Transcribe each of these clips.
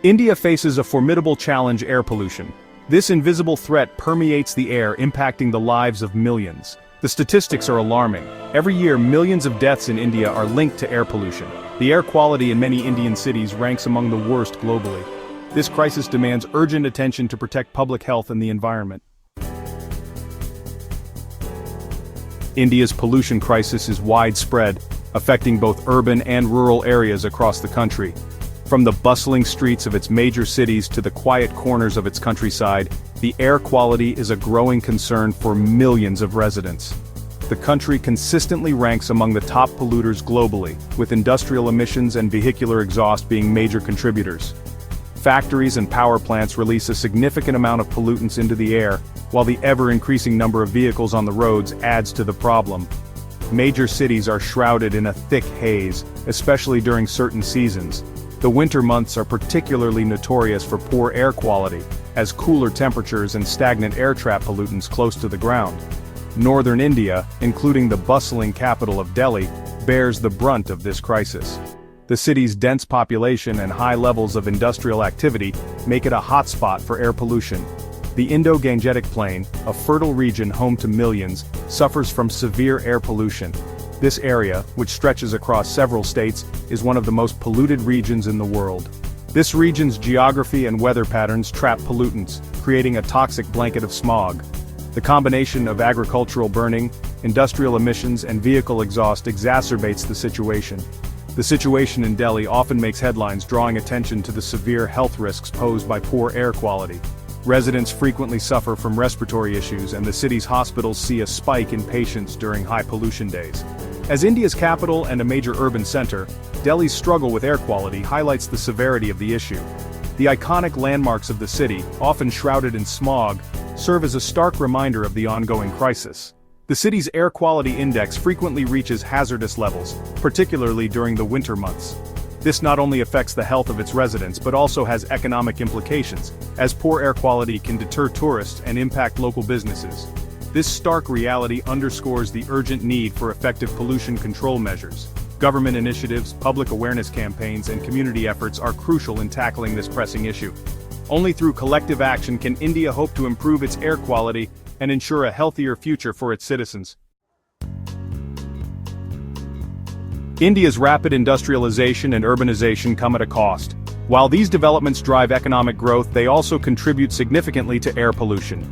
India faces a formidable challenge: air pollution. This invisible threat permeates the air, impacting the lives of millions. The statistics are alarming. Every year, millions of deaths in India are linked to air pollution. The air quality in many Indian cities ranks among the worst globally. This crisis demands urgent attention to protect public health and the environment. India's pollution crisis is widespread, affecting both urban and rural areas across the country. From the bustling streets of its major cities to the quiet corners of its countryside, the air quality is a growing concern for millions of residents. The country consistently ranks among the top polluters globally, with industrial emissions and vehicular exhaust being major contributors. Factories and power plants release a significant amount of pollutants into the air, while the ever-increasing number of vehicles on the roads adds to the problem. Major cities are shrouded in a thick haze, especially during certain seasons. The winter months are particularly notorious for poor air quality, as cooler temperatures and stagnant air trap pollutants close to the ground. Northern India, including the bustling capital of Delhi, bears the brunt of this crisis. The city's dense population and high levels of industrial activity make it a hotspot for air pollution. The Indo-Gangetic Plain, a fertile region home to millions, suffers from severe air pollution. This area, which stretches across several states, is one of the most polluted regions in the world. This region's geography and weather patterns trap pollutants, creating a toxic blanket of smog. The combination of agricultural burning, industrial emissions, and vehicle exhaust exacerbates the situation. The situation in Delhi often makes headlines, drawing attention to the severe health risks posed by poor air quality. Residents frequently suffer from respiratory issues, and the city's hospitals see a spike in patients during high pollution days. As India's capital and a major urban center, Delhi's struggle with air quality highlights the severity of the issue. The iconic landmarks of the city, often shrouded in smog, serve as a stark reminder of the ongoing crisis. The city's air quality index frequently reaches hazardous levels, particularly during the winter months. This not only affects the health of its residents but also has economic implications, as poor air quality can deter tourists and impact local businesses. This stark reality underscores the urgent need for effective pollution control measures. Government initiatives, public awareness campaigns, and community efforts are crucial in tackling this pressing issue. Only through collective action can India hope to improve its air quality and ensure a healthier future for its citizens. India's rapid industrialization and urbanization come at a cost. While these developments drive economic growth, they also contribute significantly to air pollution.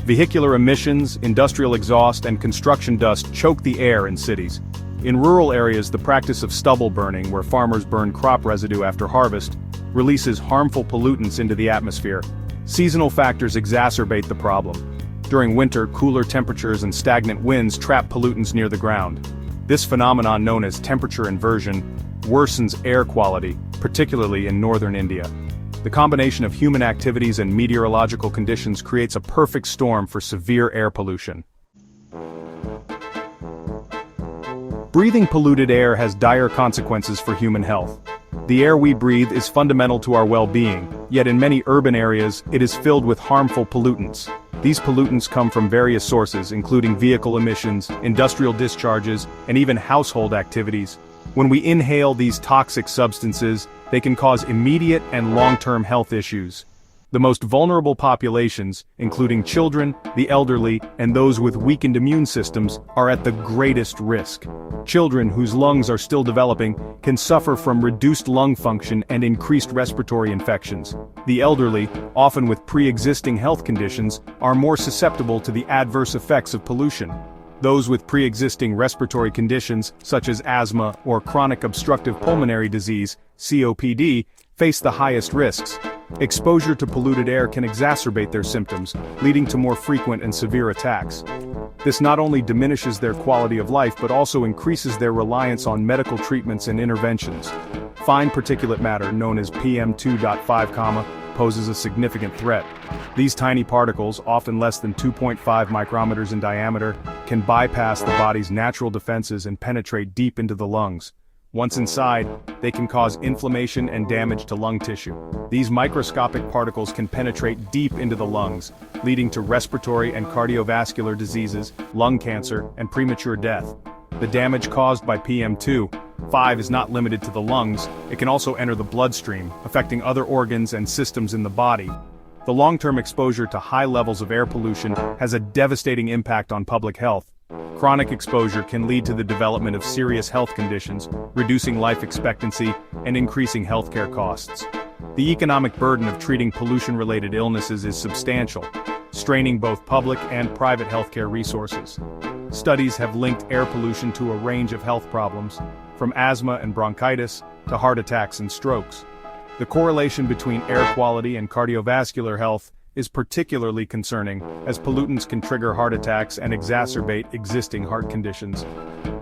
Vehicular emissions, industrial exhaust, and construction dust choke the air in cities. In rural areas, the practice of stubble burning, where farmers burn crop residue after harvest, releases harmful pollutants into the atmosphere. Seasonal factors exacerbate the problem. During winter, cooler temperatures and stagnant winds trap pollutants near the ground. This phenomenon, known as temperature inversion, worsens air quality, particularly in northern India. The combination of human activities and meteorological conditions creates a perfect storm for severe air pollution. Breathing polluted air has dire consequences for human health. The air we breathe is fundamental to our well-being, yet in many urban areas, it is filled with harmful pollutants. These pollutants come from various sources, including vehicle emissions, industrial discharges, and even household activities. When we inhale these toxic substances, they can cause immediate and long-term health issues. The most vulnerable populations, including children, the elderly, and those with weakened immune systems, are at the greatest risk. Children whose lungs are still developing can suffer from reduced lung function and increased respiratory infections. The elderly, often with pre-existing health conditions, are more susceptible to the adverse effects of pollution. Those with pre-existing respiratory conditions, such as asthma or chronic obstructive pulmonary disease, COPD, face the highest risks. Exposure to polluted air can exacerbate their symptoms, leading to more frequent and severe attacks. This not only diminishes their quality of life but also increases their reliance on medical treatments and interventions. Fine particulate matter, known as PM2.5, poses a significant threat. These tiny particles, often less than 2.5 micrometers in diameter, can bypass the body's natural defenses and penetrate deep into the lungs. Once inside, they can cause inflammation and damage to lung tissue. These microscopic particles can penetrate deep into the lungs, leading to respiratory and cardiovascular diseases, lung cancer, and premature death. The damage caused by PM2, 5 is not limited to the lungs, it can also enter the bloodstream, affecting other organs and systems in the body. The long-term exposure to high levels of air pollution has a devastating impact on public health. Chronic exposure can lead to the development of serious health conditions, reducing life expectancy and increasing healthcare costs. The economic burden of treating pollution-related illnesses is substantial, straining both public and private healthcare resources. Studies have linked air pollution to a range of health problems, from asthma and bronchitis to heart attacks and strokes. The correlation between air quality and cardiovascular health is particularly concerning, as pollutants can trigger heart attacks and exacerbate existing heart conditions.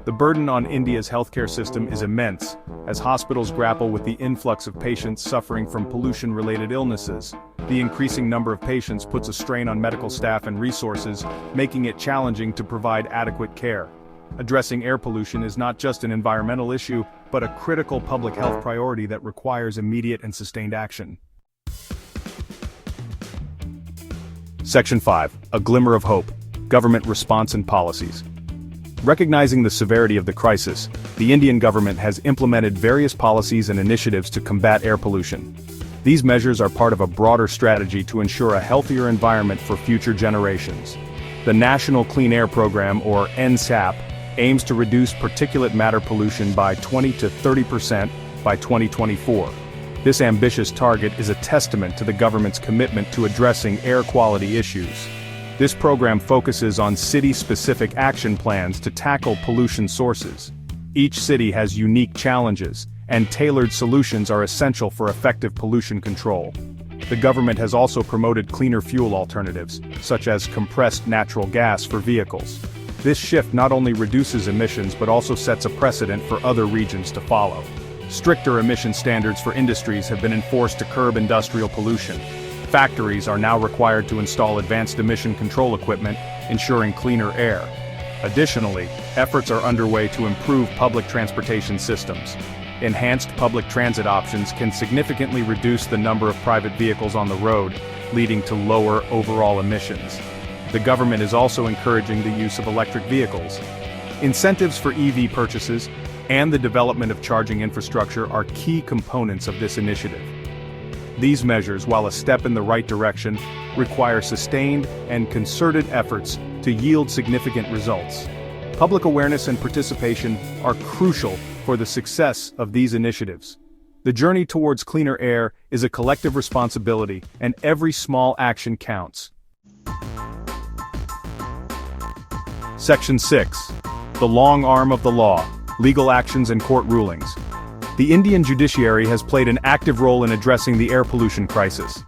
The burden on India's healthcare system is immense, as hospitals grapple with the influx of patients suffering from pollution-related illnesses. The increasing number of patients puts a strain on medical staff and resources, making it challenging to provide adequate care. Addressing air pollution is not just an environmental issue, but a critical public health priority that requires immediate and sustained action. Section 5. A Glimmer of Hope. Government Response and Policies. Recognizing the severity of the crisis, the Indian government has implemented various policies and initiatives to combat air pollution. These measures are part of a broader strategy to ensure a healthier environment for future generations. The National Clean Air Program, or NSAP, aims to reduce particulate matter pollution by 20 to 30% by 2024. This ambitious target is a testament to the government's commitment to addressing air quality issues. This program focuses on city-specific action plans to tackle pollution sources. Each city has unique challenges, and tailored solutions are essential for effective pollution control. The government has also promoted cleaner fuel alternatives, such as compressed natural gas for vehicles. This shift not only reduces emissions but also sets a precedent for other regions to follow. Stricter emission standards for industries have been enforced to curb industrial pollution. Factories are now required to install advanced emission control equipment, ensuring cleaner air. Additionally, efforts are underway to improve public transportation systems. Enhanced public transit options can significantly reduce the number of private vehicles on the road, leading to lower overall emissions. The government is also encouraging the use of electric vehicles. Incentives for EV purchases and the development of charging infrastructure are key components of this initiative. These measures, while a step in the right direction, require sustained and concerted efforts to yield significant results. Public awareness and participation are crucial for the success of these initiatives. The journey towards cleaner air is a collective responsibility, and every small action counts. Section 6. The Long Arm of the Law. Legal actions and court rulings. The Indian judiciary has played an active role in addressing the air pollution crisis.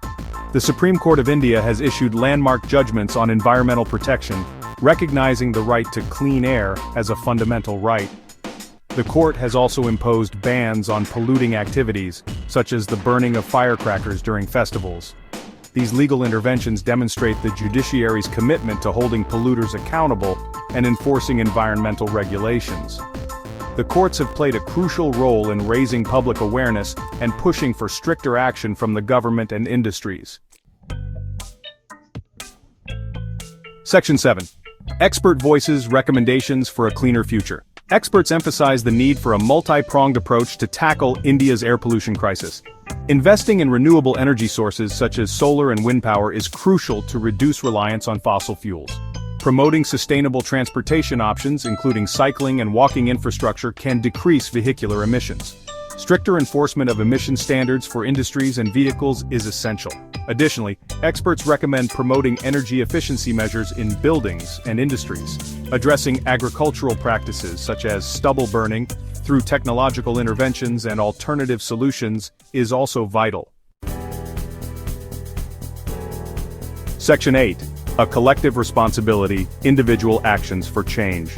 The Supreme Court of India has issued landmark judgments on environmental protection, recognizing the right to clean air as a fundamental right. The court has also imposed bans on polluting activities, such as the burning of firecrackers during festivals. These legal interventions demonstrate the judiciary's commitment to holding polluters accountable and enforcing environmental regulations. The courts have played a crucial role in raising public awareness and pushing for stricter action from the government and industries. Section 7. Expert Voices Recommendations for a Cleaner Future. Experts emphasize the need for a multi-pronged approach to tackle India's air pollution crisis. Investing in renewable energy sources such as solar and wind power is crucial to reduce reliance on fossil fuels. Promoting sustainable transportation options, including cycling and walking infrastructure, can decrease vehicular emissions. Stricter enforcement of emission standards for industries and vehicles is essential. Additionally, experts recommend promoting energy efficiency measures in buildings and industries. Addressing agricultural practices such as stubble burning through technological interventions and alternative solutions is also vital. Section 8. A collective responsibility, individual actions for change.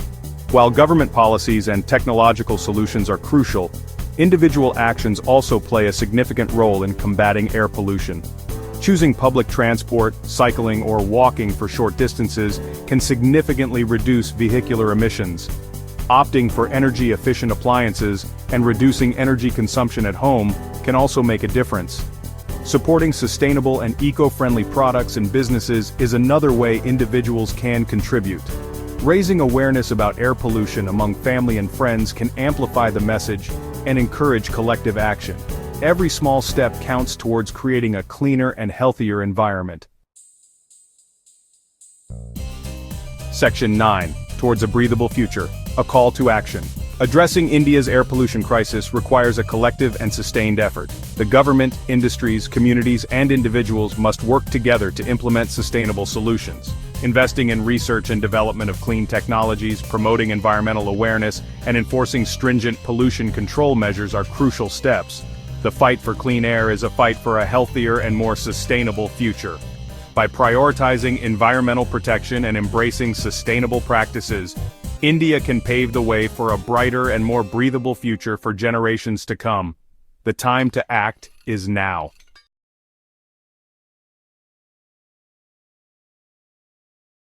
While government policies and technological solutions are crucial, individual actions also play a significant role in combating air pollution. Choosing public transport, cycling, or walking for short distances can significantly reduce vehicular emissions. Opting for energy-efficient appliances and reducing energy consumption at home can also make a difference. Supporting sustainable and eco-friendly products and businesses is another way individuals can contribute. Raising awareness about air pollution among family and friends can amplify the message and encourage collective action. Every small step counts towards creating a cleaner and healthier environment. Section 9. Towards a breathable future. A call to action. Addressing India's air pollution crisis requires a collective and sustained effort. The government, industries, communities, and individuals must work together to implement sustainable solutions. Investing in research and development of clean technologies, promoting environmental awareness, and enforcing stringent pollution control measures are crucial steps. The fight for clean air is a fight for a healthier and more sustainable future. By prioritizing environmental protection and embracing sustainable practices, India can pave the way for a brighter and more breathable future for generations to come. The time to act is now.